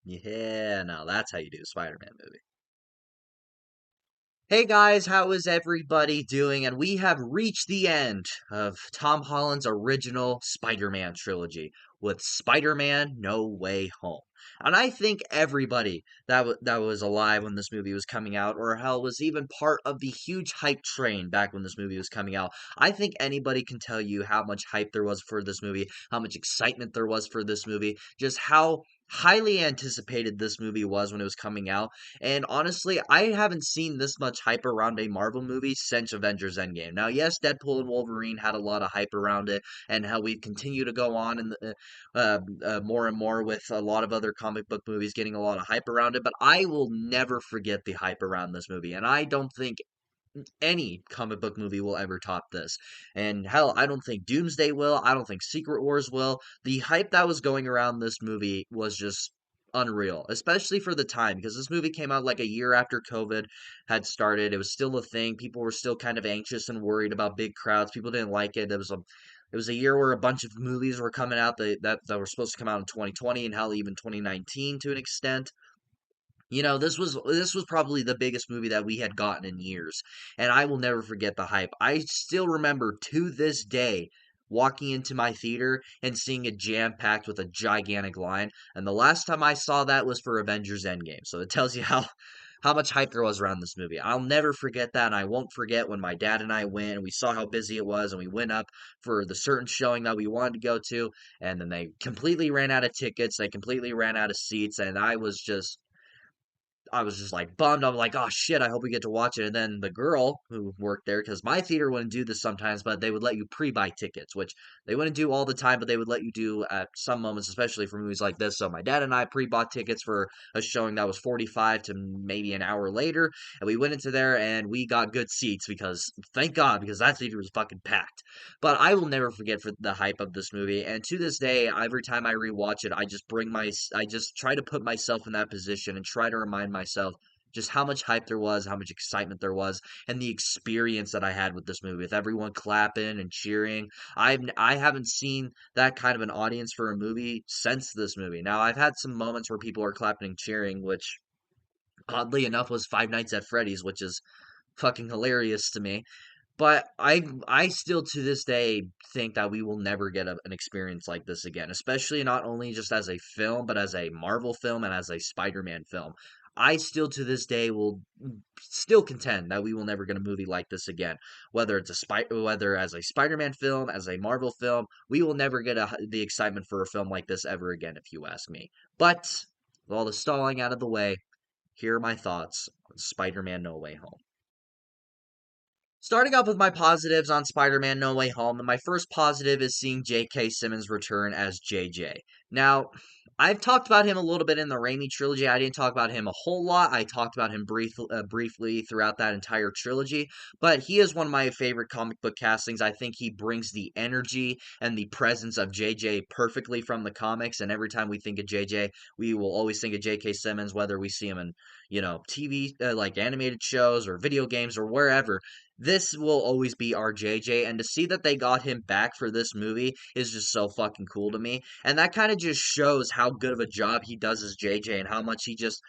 Yeah, no, that's how you do a Spider-Man movie. Hey guys, how is everybody doing? And we have reached the end of Tom Holland's original Spider-Man trilogy with Spider-Man No Way Home. And I think everybody that was alive when this movie was coming out, or hell was even part of the huge hype train back when this movie was coming out, I think anybody can tell you how much hype there was for this movie, how much excitement there was for this movie, just how highly anticipated this movie was when it was coming out. And honestly, I haven't seen this much hype around a Marvel movie since Avengers Endgame. Now, yes, Deadpool and Wolverine had a lot of hype around it, and how we continue to go on in more and more with a lot of other comic book movies getting a lot of hype around it. But I will never forget the hype around this movie, and I don't think any comic book movie will ever top this. And hell, I don't think Doomsday will. I don't think Secret Wars will. The hype that was going around this movie was just unreal, especially for the time, because this movie came out like a year after COVID had started. It was still a thing. People were still kind of anxious and worried about big crowds. People didn't like it. It was a year where a bunch of movies were coming out that were supposed to come out in 2020 and hell even 2019 to an extent. This was probably the biggest movie that we had gotten in years, and I will never forget the hype. I still remember to this day walking into my theater and seeing it jam packed with a gigantic line. And the last time I saw that was for Avengers Endgame. So it tells you how much hype there was around this movie. I'll never forget that, and I won't forget when my dad and I went and we saw how busy it was, and we went up for the certain showing that we wanted to go to, and then they completely ran out of tickets, they completely ran out of seats, and I was just like bummed. I'm like, oh shit, I hope we get to watch it. And then the girl who worked there, because my theater wouldn't do this sometimes, but they would let you pre-buy tickets, which they wouldn't do all the time, but they would let you do at some moments, especially for movies like this. So my dad and I pre-bought tickets for a showing that was 45 to maybe an hour later, and we went into there and we got good seats because thank God, because that theater was fucking packed. But I will never forget for the hype of this movie, and to this day, every time I rewatch it, I just try to put myself in that position and try to remind myself just how much hype there was, how much excitement there was, and the experience that I had with this movie, with everyone clapping and cheering. I haven't seen that kind of an audience for a movie since this movie. Now, I've had some moments where people are clapping and cheering, which oddly enough was Five Nights at Freddy's, which is fucking hilarious to me. But I still to this day think that we will never get an experience like this again, especially not only just as a film, but as a Marvel film and as a Spider-Man film. I still to this day will still contend that we will never get a movie like this again. Whether as a Spider-Man film, as a Marvel film, we will never get the excitement for a film like this ever again, if you ask me. But with all the stalling out of the way, here are my thoughts on Spider-Man No Way Home. Starting off with my positives on Spider Man No Way Home, and my first positive is seeing J.K. Simmons return as JJ. Now, I've talked about him a little bit in the Raimi trilogy. I didn't talk about him a whole lot. I talked about him briefly throughout that entire trilogy, but he is one of my favorite comic book castings. I think he brings the energy and the presence of JJ perfectly from the comics, and every time we think of JJ, we will always think of J.K. Simmons, whether we see him in, TV, like animated shows or video games or wherever. This will always be our JJ, and to see that they got him back for this movie is just so fucking cool to me. And that kind of just shows how good of a job he does as JJ and how much he just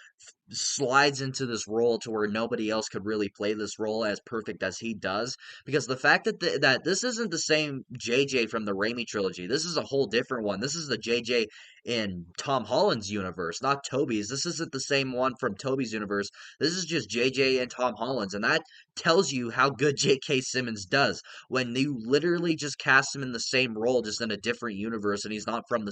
slides into this role to where nobody else could really play this role as perfect as he does. Because the fact that this isn't the same JJ from the Raimi trilogy, this is a whole different one. This is the JJ in Tom Holland's universe, not Toby's. This isn't the same one from Toby's universe. This is just JJ and Tom Holland's, and that tells you how good J.K. Simmons does when you literally just cast him in the same role, just in a different universe, and he's not from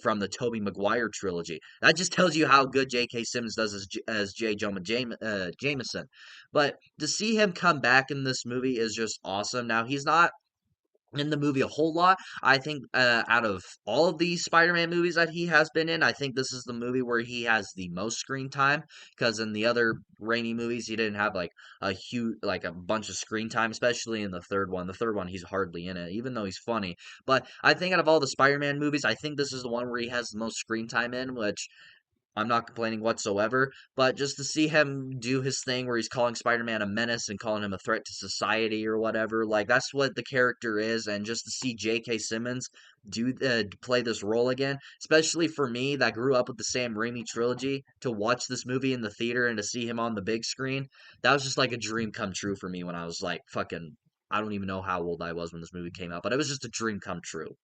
from the Tobey Maguire trilogy. That just tells you how good J.K. Simmons does as J. Jonah Jameson. But to see him come back in this movie is just awesome. Now he's not in the movie a whole lot. I think out of all of these Spider-Man movies that he has been in, I think this is the movie where he has the most screen time. Because in the other Raimi movies, he didn't have like a bunch of screen time, especially in the third one. The third one, he's hardly in it, even though he's funny. But I think out of all the Spider-Man movies, I think this is the one where he has the most screen time in, which I'm not complaining whatsoever, but just to see him do his thing where he's calling Spider-Man a menace and calling him a threat to society or whatever, like that's what the character is, and just to see J.K. Simmons play this role again, especially for me that grew up with the Sam Raimi trilogy, to watch this movie in the theater and to see him on the big screen, that was just like a dream come true for me when I was like fucking, I don't even know how old I was when this movie came out, but it was just a dream come true.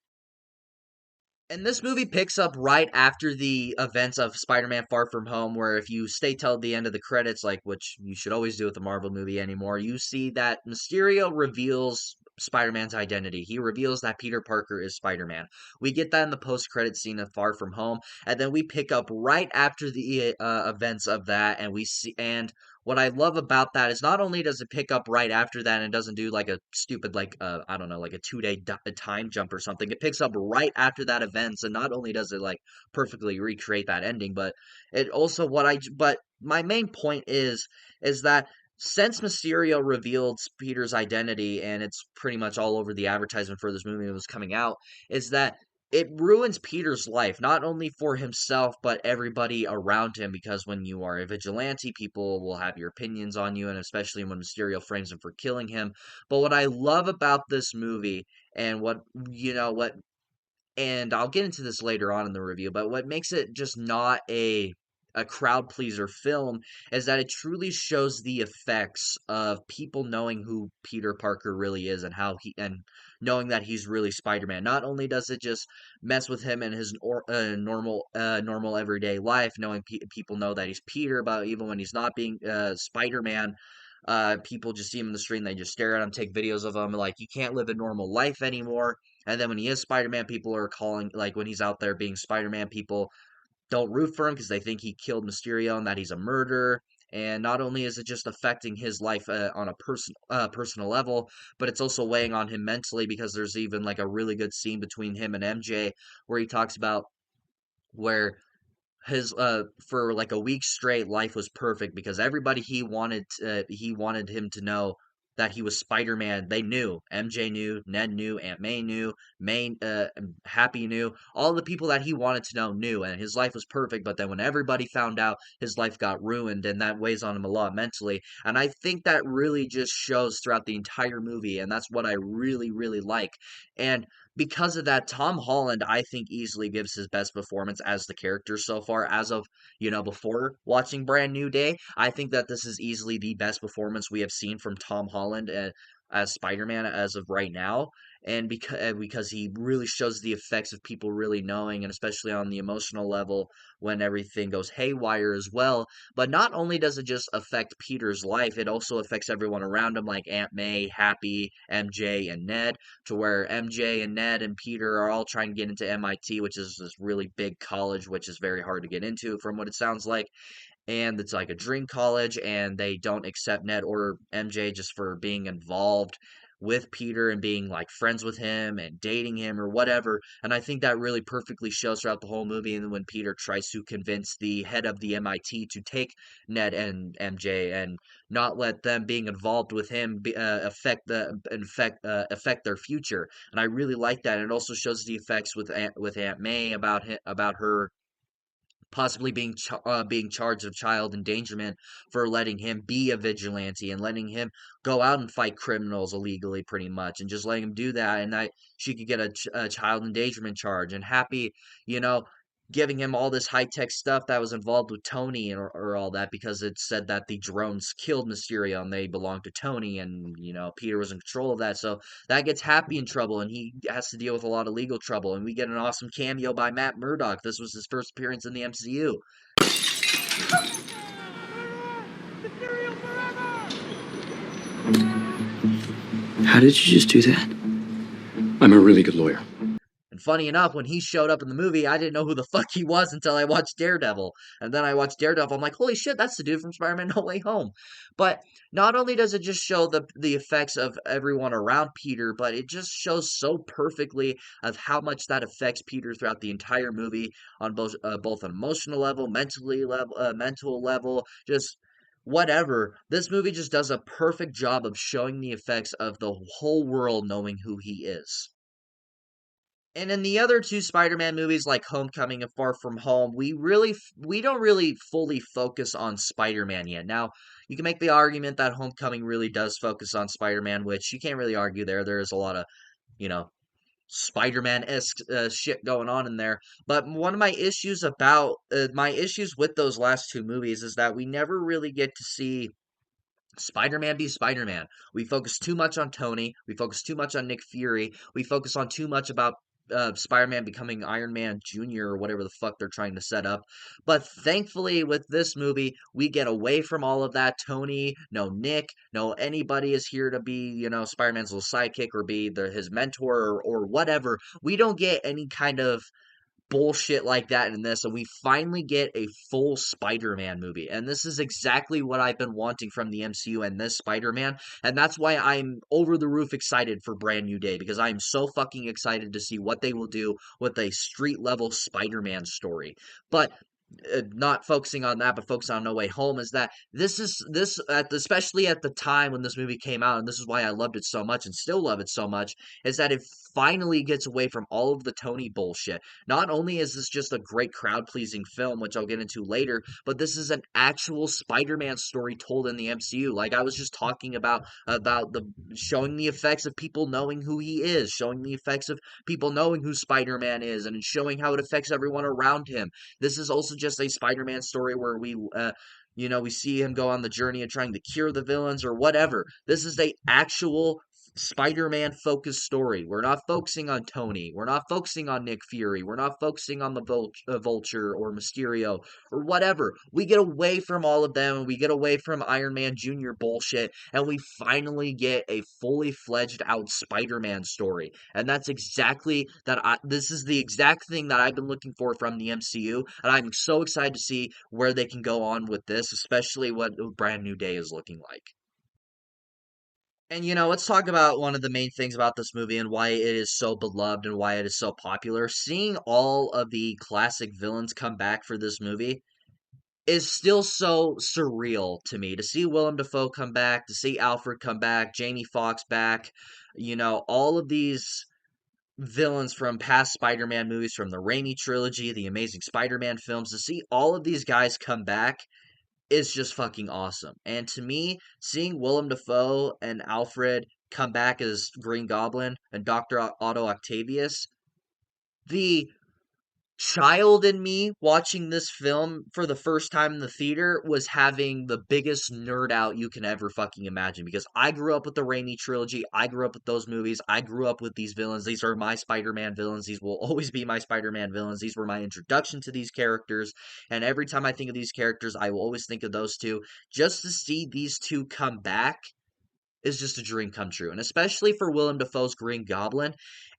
And this movie picks up right after the events of Spider-Man Far From Home, where if you stay till the end of the credits, like which you should always do with a Marvel movie anymore, you see that Mysterio reveals Spider-Man's identity. He reveals that Peter Parker is Spider-Man. We get that in the post-credit scene of Far From Home, and then we pick up right after the events of that, and we see and what I love about that is not only does it pick up right after that and it doesn't do like a stupid like I don't know like a 2 day time jump or something. It picks up right after that events and not only does it like perfectly recreate that ending, but it also but my main point is that since Mysterio revealed Peter's identity and it's pretty much all over the advertisement for this movie that was coming out, is that it ruins Peter's life, not only for himself, but everybody around him, because when you are a vigilante, people will have your opinions on you, and especially when Mysterio frames him for killing him. But what I love about this movie, and what and I'll get into this later on in the review, but what makes it just not a crowd pleaser film is that it truly shows the effects of people knowing who Peter Parker really is and how he and knowing that he's really Spider-Man. Not only does it just mess with him in his normal everyday life, knowing people know that he's Peter, but even when he's not being Spider-Man, people just see him in the street and they just stare at him, take videos of him, like he can't live a normal life anymore. And then when he is Spider-Man, people are calling, like when he's out there being Spider-Man, people don't root for him because they think he killed Mysterio and that he's a murderer. And not only is it just affecting his life on a personal level, but it's also weighing on him mentally, because there's even like a really good scene between him and MJ where he talks about where his for like a week straight life was perfect because everybody he wanted him to know that he was Spider-Man. They knew. MJ knew, Ned knew, Aunt May knew, Happy knew. All the people that he wanted to know knew, and his life was perfect. But then when everybody found out, his life got ruined, and that weighs on him a lot mentally. And I think that really just shows throughout the entire movie, and that's what I really really like. And because of that, Tom Holland, I think, easily gives his best performance as the character so far. As of, before watching Brand New Day, I think that this is easily the best performance we have seen from Tom Holland as Spider-Man as of right now. And because he really shows the effects of people really knowing, and especially on the emotional level when everything goes haywire as well. But not only does it just affect Peter's life, it also affects everyone around him, like Aunt May, Happy, MJ, and Ned, to where MJ and Ned and Peter are all trying to get into MIT, which is this really big college, which is very hard to get into from what it sounds like. And it's like a dream college, and they don't accept Ned or MJ just for being involved with Peter and being like friends with him and dating him or whatever. And I think that really perfectly shows throughout the whole movie. And then when Peter tries to convince the head of the MIT to take Ned and MJ and not let them being involved with him affect their future. And I really like that. And it also shows the effects with Aunt May about her possibly being charged of child endangerment for letting him be a vigilante and letting him go out and fight criminals illegally, pretty much, and just letting him do that, and that she could get a child endangerment charge. And Happy, you know, giving him all this high tech stuff that was involved with Tony or all that, because it said that the drones killed Mysterio and they belonged to Tony, and Peter was in control of that, so that gets Happy in trouble, and he has to deal with a lot of legal trouble. And we get an awesome cameo by Matt Murdock. This was his first appearance in the MCU. How did you just do that? I'm a really good lawyer. And funny enough, when he showed up in the movie, I didn't know who the fuck he was until I watched Daredevil. And then I watched Daredevil, I'm like, holy shit, that's the dude from Spider-Man No Way Home. But not only does it just show the effects of everyone around Peter, but it just shows so perfectly of how much that affects Peter throughout the entire movie on both an emotional level, mental level, just whatever. This movie just does a perfect job of showing the effects of the whole world knowing who he is. And in the other two Spider-Man movies, like Homecoming and Far From Home, we don't really fully focus on Spider-Man yet. Now, you can make the argument that Homecoming really does focus on Spider-Man, which you can't really argue there. There is a lot of, you know, Spider-Man-esque shit going on in there. But one of my issues with those last two movies is that we never really get to see Spider-Man be Spider-Man. We focus too much on Tony. We focus too much on Nick Fury. We focus on too much about Spider-Man becoming Iron Man Jr. or whatever the fuck they're trying to set up. But thankfully, with this movie, we get away from all of that. Tony, no Nick, no anybody is here to be, Spider-Man's little sidekick or be his mentor or whatever. We don't get any kind of bullshit like that in this, and we finally get a full Spider-Man movie. And this is exactly what I've been wanting from the MCU and this Spider-Man, and that's why I'm over the roof excited for Brand New Day, because I'm so fucking excited to see what they will do with a street level Spider-Man story. But not focusing on that, but focusing on No Way Home, is that especially at the time when this movie came out, and this is why I loved it so much and still love it so much, is that it finally gets away from all of the Tony bullshit. Not only is this just a great crowd pleasing film, which I'll get into later, but this is an actual Spider-Man story told in the MCU. Like I was just talking about the showing the effects of people knowing who he is, showing the effects of people knowing who Spider-Man is, and showing how it affects everyone around him. This is also just a Spider-Man story where we see him go on the journey of trying to cure the villains or whatever. This is a actual Spider-Man focused story. We're not focusing on Tony. We're not focusing on Nick Fury. We're not focusing on the Vulture or Mysterio or whatever. We get away from all of them and we get away from Iron Man Jr. bullshit and we finally get a fully fledged out Spider-Man story. And this is the exact thing that I've been looking for from the MCU, and I'm so excited to see where they can go on with this, especially what Brand New Day is looking like. And let's talk about one of the main things about this movie and why it is so beloved and why it is so popular. Seeing all of the classic villains come back for this movie is still so surreal to me. To see Willem Dafoe come back, to see Alfred come back, Jamie Foxx back, all of these villains from past Spider-Man movies, from the Raimi trilogy, the Amazing Spider-Man films, to see all of these guys come back is just fucking awesome. And to me, seeing Willem Dafoe and Alfred come back as Green Goblin and Dr. Otto Octavius, the child in me watching this film for the first time in the theater was having the biggest nerd out you can ever fucking imagine, because I grew up with the Raimi trilogy. I grew up with those movies. I grew up with these villains. These are my Spider-Man villains. These will always be my Spider-Man villains. These were my introduction to these characters, and every time I think of these characters, I will always think of those two. Just to see these two come back is just a dream come true. And especially for Willem Dafoe's Green Goblin,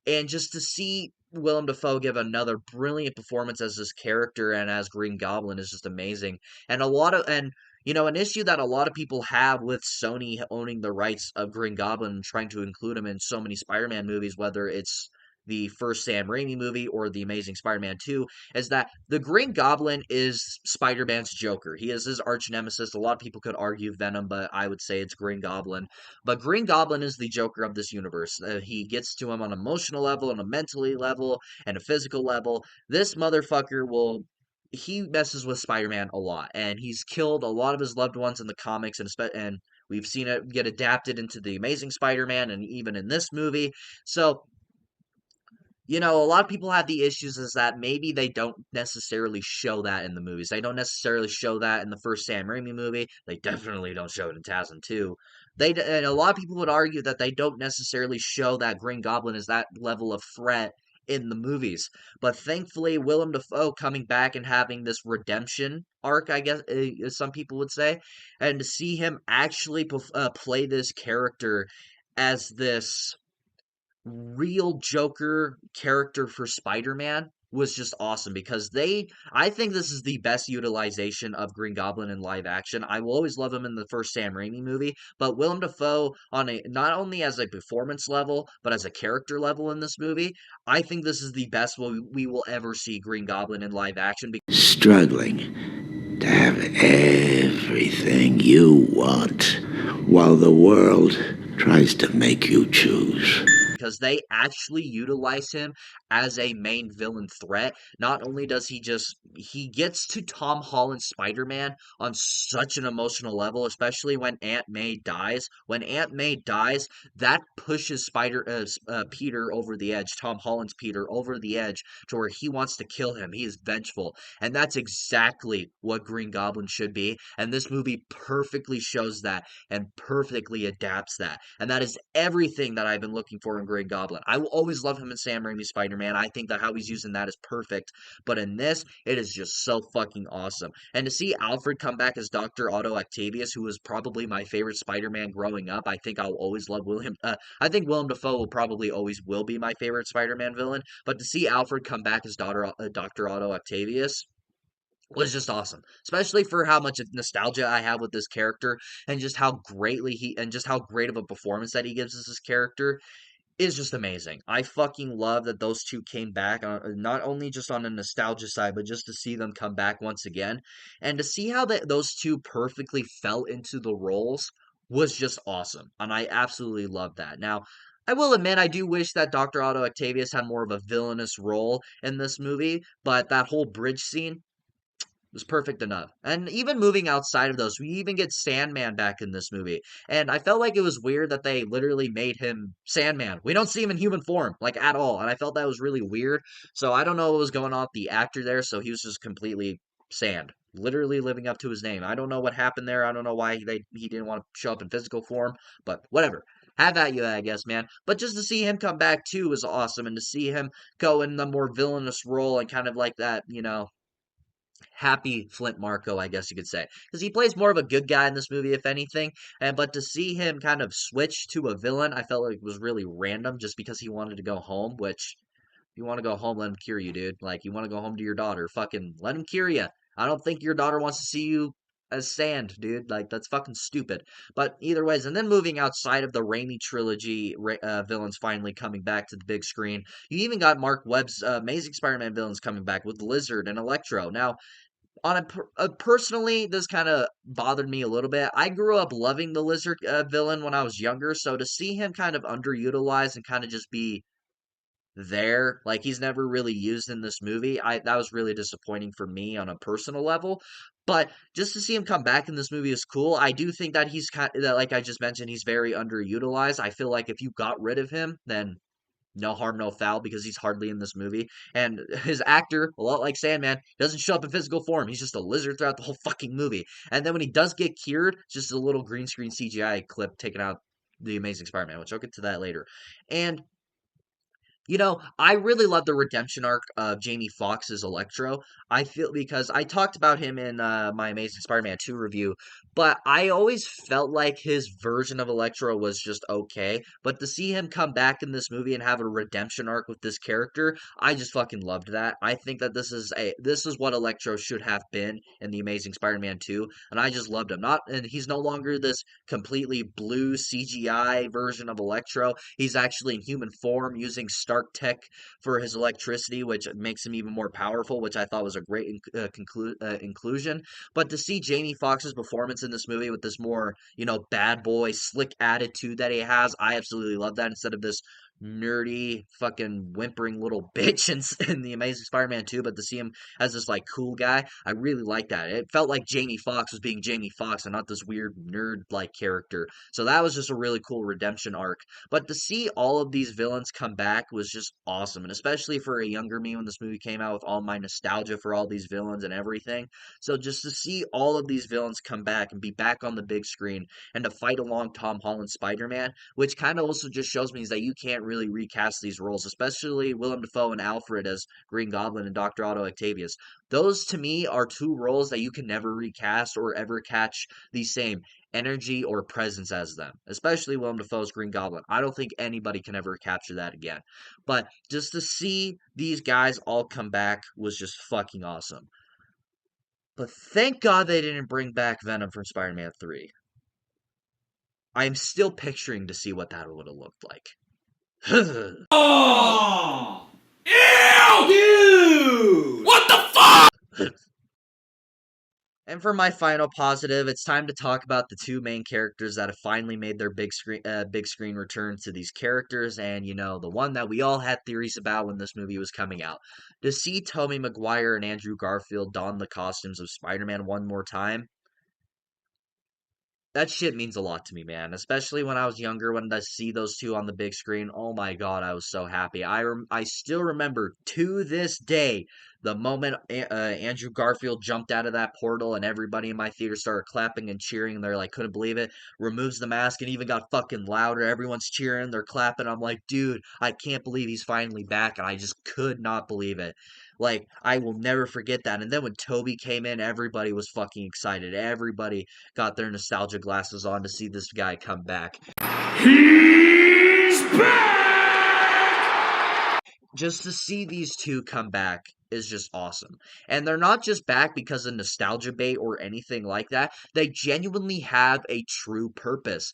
and just to see Willem Dafoe give another brilliant performance as this character and as Green Goblin is just amazing. And an issue that a lot of people have with Sony owning the rights of Green Goblin and trying to include him in so many Spider-Man movies, whether it's the first Sam Raimi movie or the Amazing Spider-Man 2, is that the Green Goblin is Spider-Man's Joker. He is his arch nemesis. A lot of people could argue Venom, but I would say it's Green Goblin. But Green Goblin is the Joker of this universe. He gets to him on an emotional level, on a mentally level, and a physical level. This motherfucker he messes with Spider-Man a lot, and he's killed a lot of his loved ones in the comics, and we've seen it get adapted into the Amazing Spider-Man and even in this movie. So a lot of people have the issues is that maybe they don't necessarily show that in the movies. They don't necessarily show that in the first Sam Raimi movie. They definitely don't show it in TASM 2. And a lot of people would argue that they don't necessarily show that Green Goblin is that level of threat in the movies. But thankfully, Willem Dafoe coming back and having this redemption arc, I guess, some people would say, and to see him actually play this character as this real Joker character for Spider-Man was just awesome, because I think this is the best utilization of Green Goblin in live action. I will always love him in the first Sam Raimi movie, but Willem Dafoe on a not only as a performance level, but as a character level in this movie, I think this is the best we will ever see Green Goblin in live action. Struggling to have everything you want while the world tries to make you choose. Because they actually utilize him as a main villain threat. Not only does he gets to Tom Holland's Spider-Man on such an emotional level, especially when Aunt May dies. When Aunt May dies, that pushes Peter over the edge, Tom Holland's Peter over the edge to where he wants to kill him. He is vengeful. And that's exactly what Green Goblin should be. And this movie perfectly shows that and perfectly adapts that. And that is everything that I've been looking for in Green Goblin. I will always love him in Sam Raimi's Spider-Man. I think that how he's using that is perfect. But in this, it is just so fucking awesome. And to see Alfred come back as Dr. Otto Octavius, who was probably my favorite Spider-Man growing up, I think I'll always love William. I think Willem Dafoe will probably always will be my favorite Spider-Man villain. But to see Alfred come back as Dr. Otto Octavius was just awesome, especially for how much nostalgia I have with this character and just how great of a performance that he gives as this character is just amazing. I fucking love that those two came back, not only just on a nostalgia side, but just to see them come back once again and to see how those two perfectly fell into the roles was just awesome. And I absolutely love that. Now, I will admit, I do wish that Dr. Otto Octavius had more of a villainous role in this movie, but that whole bridge scene was perfect enough. And even moving outside of those, we even get Sandman back in this movie. And I felt like it was weird that they literally made him Sandman. We don't see him in human form, like at all. And I felt that was really weird. So I don't know what was going on with the actor there. So he was just completely sand. Literally living up to his name. I don't know what happened there. I don't know why he didn't want to show up in physical form, but whatever. Have at you, I guess, man. But just to see him come back too was awesome, and to see him go in the more villainous role and kind of like that, happy Flint Marco, I guess you could say, because he plays more of a good guy in this movie, if anything. And but to see him kind of switch to a villain, I felt like it was really random, just because he wanted to go home. Which, if you want to go home, let him cure you, dude. Like you want to go home to your daughter, fucking let him cure you. I don't think your daughter wants to see you as sand, dude. Like that's fucking stupid. But either ways, and then moving outside of the Raimi trilogy, villains finally coming back to the big screen. You even got Mark Webb's Amazing Spider-Man villains coming back with Lizard and Electro. Now, personally, this kind of bothered me a little bit. I grew up loving the Lizard villain when I was younger, so to see him kind of underutilized and kind of just be there, like he's never really used in this movie, I that was really disappointing for me on a personal level. But just to see him come back in this movie is cool. I do think that like I just mentioned, he's very underutilized. I feel like if you got rid of him, then no harm, no foul, because he's hardly in this movie. And his actor, a lot like Sandman, doesn't show up in physical form. He's just a lizard throughout the whole fucking movie. And then when he does get cured, it's just a little green screen CGI clip taking out the Amazing Spider-Man, which I'll get to that later. And I really love the redemption arc of Jamie Foxx's Electro. I feel because I talked about him in my Amazing Spider-Man 2 review, but I always felt like his version of Electro was just okay. But to see him come back in this movie and have a redemption arc with this character, I just fucking loved that. I think that this is what Electro should have been in the Amazing Spider-Man 2, and I just loved him. Not and he's no longer this completely blue CGI version of Electro. He's actually in human form using Stark tech for his electricity, which makes him even more powerful, which I thought was a great inclusion. But to see Jamie Foxx's performance in this movie with this more, bad boy, slick attitude that he has, I absolutely love that instead of this nerdy, fucking whimpering little bitch in the Amazing Spider-Man 2, but to see him as this like cool guy, I really like that. It felt like Jamie Foxx was being Jamie Foxx and not this weird nerd like character. So that was just a really cool redemption arc. But to see all of these villains come back was just awesome, and especially for a younger me when this movie came out with all my nostalgia for all these villains and everything. So just to see all of these villains come back and be back on the big screen and to fight along Tom Holland's Spider-Man, which kind of also just shows me is that you can't really recast these roles, especially Willem Dafoe and Alfred as Green Goblin and Dr. Otto Octavius. Those to me are two roles that you can never recast or ever catch the same energy or presence as them, especially Willem Dafoe's Green Goblin. I don't think anybody can ever capture that again. But just to see these guys all come back was just fucking awesome. But thank God they didn't bring back Venom from Spider-Man 3. I'm still picturing to see what that would have looked like. Oh! Ew! Dude! What the fuck? And for my final positive, it's time to talk about the two main characters that have finally made their big screen return to these characters, and the one that we all had theories about when this movie was coming out. To see Tobey Maguire and Andrew Garfield don the costumes of Spider-Man one more time, that shit means a lot to me, man. Especially when I was younger, when I see those two on the big screen. Oh my god, I was so happy. I still remember to this day the moment Andrew Garfield jumped out of that portal and everybody in my theater started clapping and cheering. And they're like, couldn't believe it. Removes the mask and even got fucking louder. Everyone's cheering, they're clapping. I'm like, dude, I can't believe he's finally back, and I just could not believe it. Like, I will never forget that. And then when Toby came in, everybody was fucking excited. Everybody got their nostalgia glasses on to see this guy come back. He's back! Just to see these two come back is just awesome. And they're not just back because of nostalgia bait or anything like that. They genuinely have a true purpose.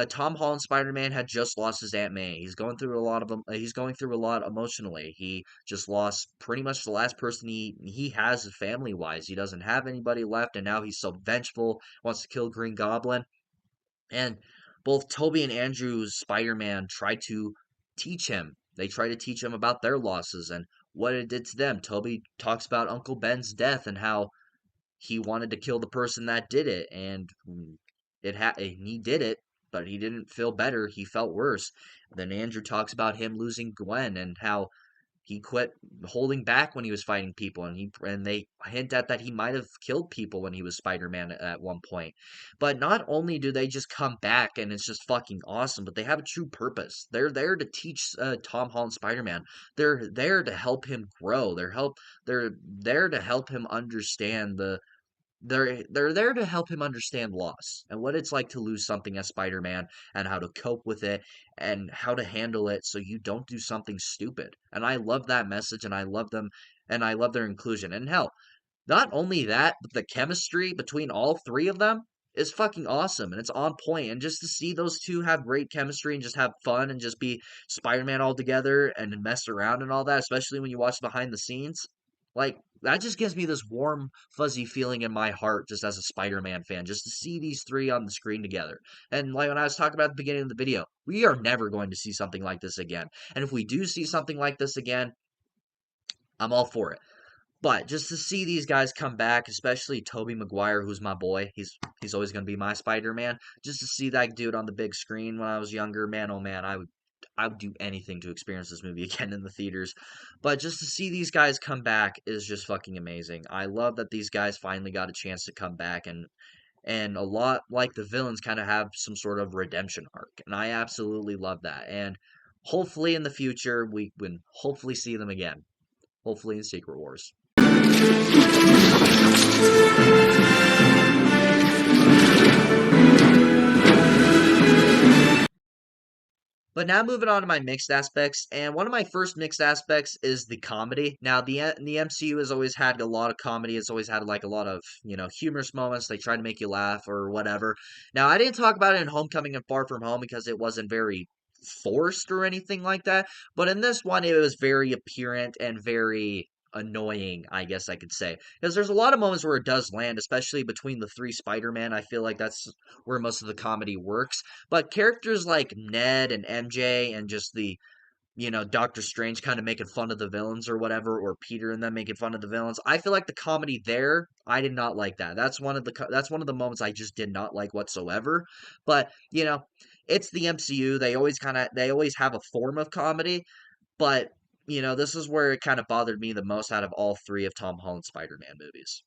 Tom Holland Spider-Man had just lost his Aunt May. He's going through a lot of he's going through a lot emotionally. He just lost pretty much the last person he has family wise. He doesn't have anybody left, and now he's so vengeful, wants to kill Green Goblin. And both Toby and Andrew's Spider-Man try to teach him. They try to teach him about their losses and what it did to them. Toby talks about Uncle Ben's death and how he wanted to kill the person that did it, and he did it, but he didn't feel better. He felt worse. Then Andrew talks about him losing Gwen and how he quit holding back when he was fighting people, and they hint at that he might have killed people when he was Spider-Man at one point. But not only do they just come back and it's just fucking awesome, but they have a true purpose. They're there to teach Tom Holland Spider-Man. They're there to help him grow. They're there to help him understand they're there to help him understand loss and what it's like to lose something as Spider-Man and how to cope with it and how to handle it so you don't do something stupid. And I love that message, and I love them, and I love their inclusion. And hell, not only that, but the chemistry between all three of them is fucking awesome and it's on point. And just to see those two have great chemistry and just have fun and just be Spider-Man all together and mess around and all that, especially when you watch behind the scenes, like that just gives me this warm, fuzzy feeling in my heart just as a Spider-Man fan, just to see these three on the screen together. And like when I was talking about at the beginning of the video, we are never going to see something like this again. And if we do see something like this again, I'm all for it. But just to see these guys come back, especially Tobey Maguire, who's my boy, he's always going to be my Spider-Man. Just to see that dude on the big screen when I was younger, man, oh man, I would do anything to experience this movie again in the theaters. But just to see these guys come back is just fucking amazing. I love that these guys finally got a chance to come back, and a lot like the villains kind of have some sort of redemption arc, and I absolutely love that. And hopefully in the future we can hopefully see them again. Hopefully in Secret Wars. But now moving on to my mixed aspects, and one of my first mixed aspects is the comedy. Now the MCU has always had a lot of comedy. It's always had like a lot of humorous moments. They try to make you laugh or whatever. Now I didn't talk about it in Homecoming and Far From Home because it wasn't very forced or anything like that. But in this one, it was very apparent and very annoying, I guess I could say. Because there's a lot of moments where it does land, especially between the three Spider-Man. I feel like that's where most of the comedy works. But characters like Ned and MJ and just the Doctor Strange kind of making fun of the villains or whatever, or Peter and them making fun of the villains. I feel like the comedy there, I did not like that. That's one of the moments I just did not like whatsoever. But it's the MCU. They always have a form of comedy, but this is where it kind of bothered me the most out of all three of Tom Holland's Spider-Man movies.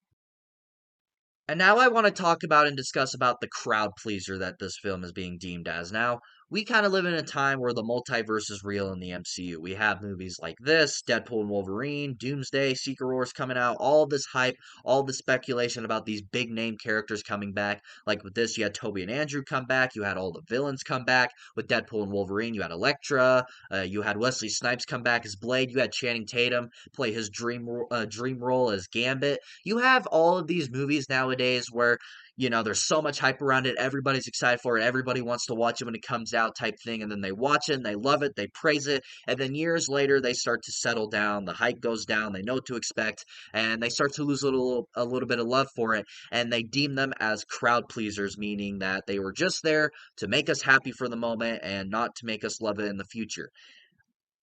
And now I want to talk about and discuss about the crowd pleaser that this film is being deemed as. Now, we kind of live in a time where the multiverse is real in the MCU. We have movies like this, Deadpool and Wolverine, Doomsday, Secret Wars coming out, all this hype, all the speculation about these big name characters coming back. Like with this, you had Toby and Andrew come back, you had all the villains come back. With Deadpool and Wolverine, you had Elektra, you had Wesley Snipes come back as Blade, you had Channing Tatum play his dream role as Gambit. You have all of these movies nowadays where there's so much hype around it. Everybody's excited for it. Everybody wants to watch it when it comes out type thing. And then they watch it and they love it. They praise it. And then years later, they start to settle down. The hype goes down. They know what to expect. And they start to lose a little bit of love for it. And they deem them as crowd pleasers, meaning that they were just there to make us happy for the moment and not to make us love it in the future.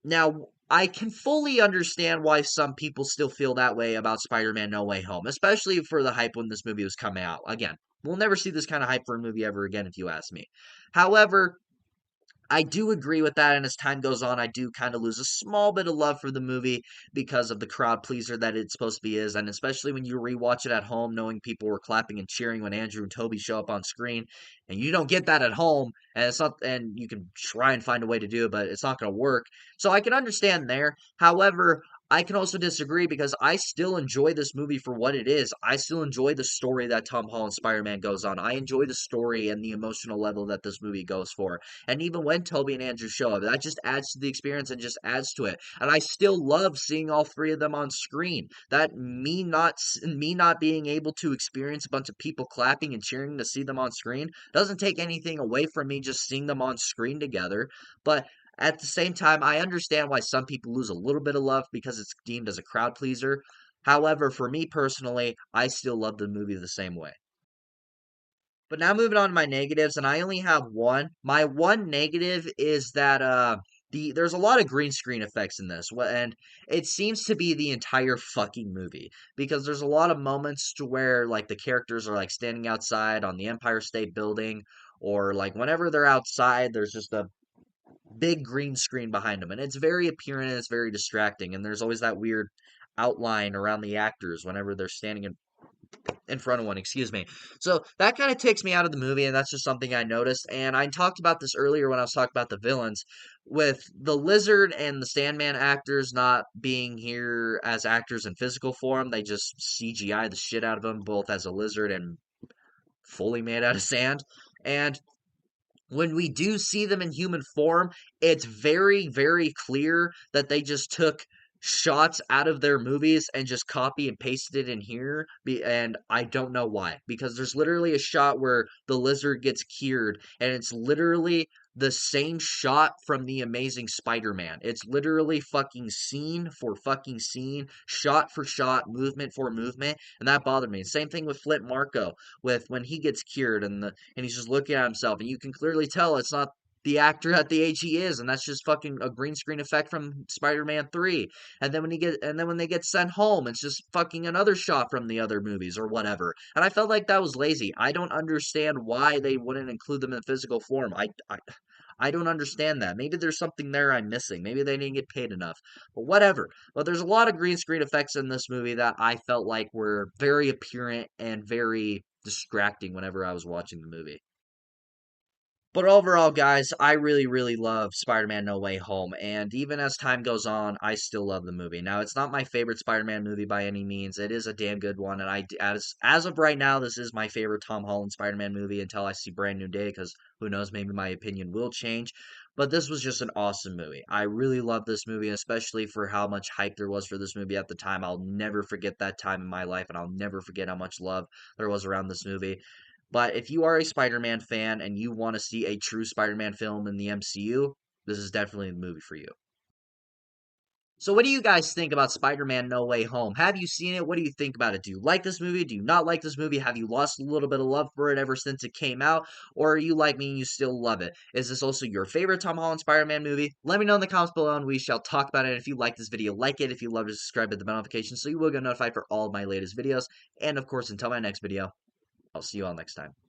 Now, I can fully understand why some people still feel that way about Spider-Man No Way Home, especially for the hype when this movie was coming out. Again, we'll never see this kind of hype for a movie ever again, if you ask me. However, I do agree with that, and as time goes on, I do kind of lose a small bit of love for the movie because of the crowd pleaser that it's supposed to be is, and especially when you rewatch it at home, knowing people were clapping and cheering when Andrew and Toby show up on screen, and you don't get that at home, and it's not, and you can try and find a way to do it, but it's not going to work. So I can understand there. However, I can also disagree because I still enjoy this movie for what it is. I still enjoy the story that Tom Holland Spider-Man goes on. I enjoy the story and the emotional level that this movie goes for. And even when Toby and Andrew show up, that just adds to the experience and just adds to it. And I still love seeing all three of them on screen. That me not being able to experience a bunch of people clapping and cheering to see them on screen doesn't take anything away from me just seeing them on screen together. But at the same time, I understand why some people lose a little bit of love because it's deemed as a crowd pleaser. However, for me personally, I still love the movie the same way. But now moving on to my negatives, and I only have one. My one negative is that there's a lot of green screen effects in this, and it seems to be the entire fucking movie because there's a lot of moments to where like the characters are like standing outside on the Empire State Building, or like whenever they're outside, there's just a big green screen behind them, and it's very appealing and it's very distracting, and there's always that weird outline around the actors whenever they're standing in front of one, excuse me. So that kind of takes me out of the movie, and that's just something I noticed. And I talked about this earlier when I was talking about the villains, with the Lizard and the Sandman actors not being here as actors in physical form. They just CGI the shit out of them, both as a lizard and fully made out of sand. And when we do see them in human form, it's very, very clear that they just took shots out of their movies and just copy and pasted it in here. And I don't know why. Because there's literally a shot where the lizard gets cured, and it's literally the same shot from The Amazing Spider-Man. It's literally fucking scene for fucking scene, shot for shot, movement for movement, and that bothered me. Same thing with Flint Marko, with when he gets cured and he's just looking at himself, and you can clearly tell it's not the actor at the age he is, and that's just fucking a green screen effect from Spider-Man 3. And then when they get sent home, it's just fucking another shot from the other movies or whatever. And I felt like that was lazy. I don't understand why they wouldn't include them in physical form. I don't understand that. Maybe there's something there I'm missing. Maybe they didn't get paid enough. But whatever. But there's a lot of green screen effects in this movie that I felt like were very apparent and very distracting whenever I was watching the movie. But overall, guys, I really, really love Spider-Man No Way Home, and even as time goes on, I still love the movie. Now, it's not my favorite Spider-Man movie by any means. It is a damn good one, and as of right now, this is my favorite Tom Holland Spider-Man movie until I see Brand New Day, because who knows, maybe my opinion will change. But this was just an awesome movie. I really love this movie, especially for how much hype there was for this movie at the time. I'll never forget that time in my life, and I'll never forget how much love there was around this movie. But if you are a Spider-Man fan and you want to see a true Spider-Man film in the MCU, this is definitely the movie for you. So what do you guys think about Spider-Man No Way Home? Have you seen it? What do you think about it? Do you like this movie? Do you not like this movie? Have you lost a little bit of love for it ever since it came out? Or are you like me and you still love it? Is this also your favorite Tom Holland Spider-Man movie? Let me know in the comments below and we shall talk about it. If you like this video, like it. If you love it, subscribe to the bell notification so you will get notified for all of my latest videos. And of course, until my next video, I'll see you all next time.